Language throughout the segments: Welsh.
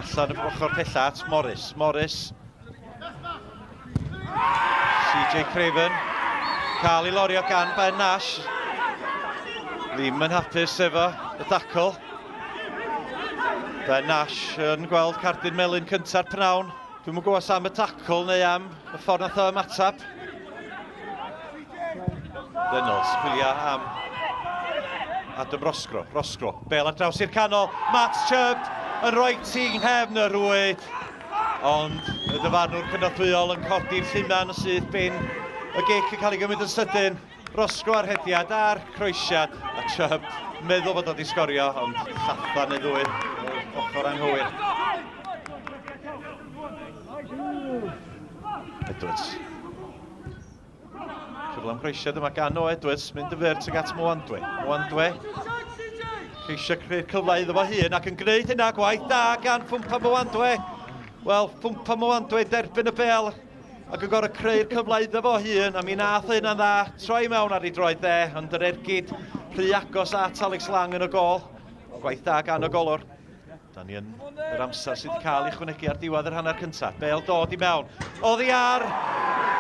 Allan y ochr pellat, Morris. Cei Craven. Cael ei lorio gan Ben Nash. Ddim yn hapus efo y dacl. Ben Nash yn gweld cardyn melyn cynta'r pnawn. Dwi'm yn gwybod am y dacl neu am y ffordd nath o ymatab. Reynolds, chwilio am Adam Rosgro. Bel ar draws i'r canol. Matt Chubb yn rhoi tîn hefn y rwyd. Ond y dyfarnwr cynorthwyol yn codi'r llunan sydd bin y gic yn cael ei gymryd yn sydyn. Rosgro ar hediad a'r croesiad. A Chubb meddwl bod o wedi sgorio, ond llathan ei ddwy. Ochr anghywir. Edwards. Cyfle am croesiad yma gan o Edwards, mynd y fyr tuag at Mwandwe. Ceisio creu'r cyfle iddo fo hun ac yn gwneud hynna gwaith da gan Ffwmpa Mwandwe. Wel, Ffwmpa Mwandwe derbyn y bel ac yn gorau creu'r cyfle iddo fo hun a mi nath hynna'n dda troi mewn ar ei droed dde, ond yr ergyd rhy agos at Alex Lang yn y gol. Gwaith da gan y golwr. Da ni yn yr amser sydd wedi cael ei chwynegu ar diwedd yr hanner cyntaf. Bale dod i mewn. Oddi ar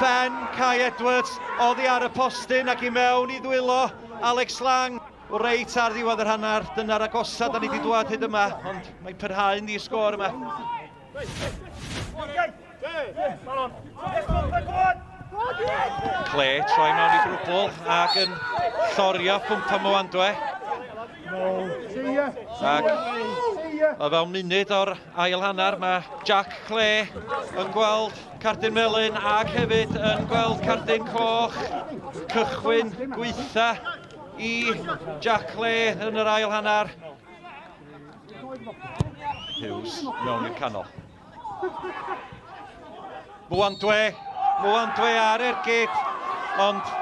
Ben Cai Edwards. Oddi ar y postyn ac i mewn i ddwylo Alex Lang. O reit ar ddiwedd yr hanner. Dyna'r agosad da ni wedi dwad hyd yma. Ond mae'n parhau'n di sgôr yma. Clay troi mewn i grwbl ac yn llorio Ffwmpa Mwandwe. Ac o fewn munud o'r ail hanner mae Jack Clay yn gweld cardyn melyn ac hefyd yn gweld cardyn coch. Cychwyn gweitha i Jack Clay yn yr ail hanner. Hughes mewn i'r canol. Mwandwe ar ergyd, ond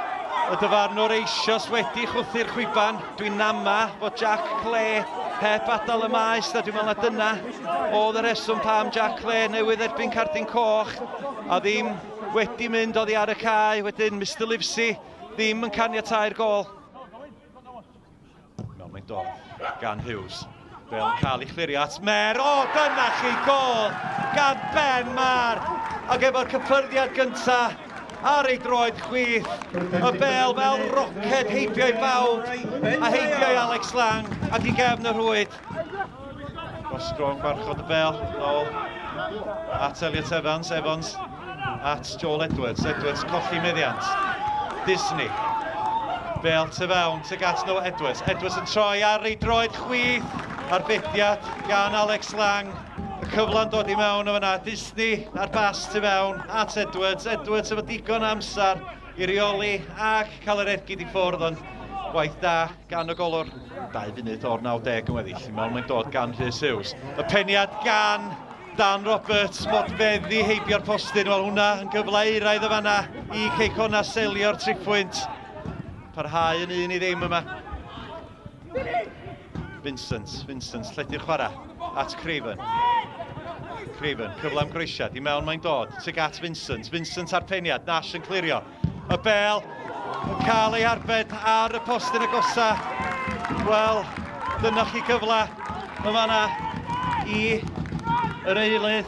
y dyfarnwr eisoes wedi chwthu'r chwiban. Dwi'n nama fod Jack Clay heb adael y maes, a dwi'n meddwl na dyna oedd y reswm pam Jack Clay newydd erbyn cardyn coch a ddim wedi mynd oddi ar y cae. Wedyn Mr Livesey ddim yn caniatáu'r gol. Mewn mae'n dod gan Hughes. Bel yn cael ei chlirio at Mer. O, dyna chi gol gan Ben Mar. Ac efo'r cyffyrddiad gyntaf ar ei droed chwith. Y bel fel roced heibio i bawb a heibio i Alex Lang ac i gefn y rwyd. Rosgro yn gwarchod y bel nôl at Elliot Evans at Joel Edwards. Edwards colli meddiant. Disney. Bel tu fewn, tuag at nhw Edwards. Edwards yn troi ar ei droed chwith. Arbediad gan Alex Lang. Y cyfla'n dod i mewn o fyna. Disney ar bas tu fewn at Edwards. Edwards efo digon amser i reoli ac cael yr ergyd i ffwrdd, ond gwaith da gan y golwr. 2 funud o'r 90 yn weddill. I mewn mae'n dod gan Rhys Hughes. Y peniad gan Dan Roberts, modfeddi heibio'r postyn. Wel, hwnna yn gyfle eiraidd o fanna i Cei Connah selio'r triphwynt. Parhau yn 1-0 yma. Vincent, lledu'r chwarae at Craven, cyfle am groesiad, i mewn mae'n dod, tuag at Vincent ar peniad, Nash yn clirio. Y bel yn cael ei arbed ar y postyn agosa. Wel, dyna chi gyfle y fanna i yr eilydd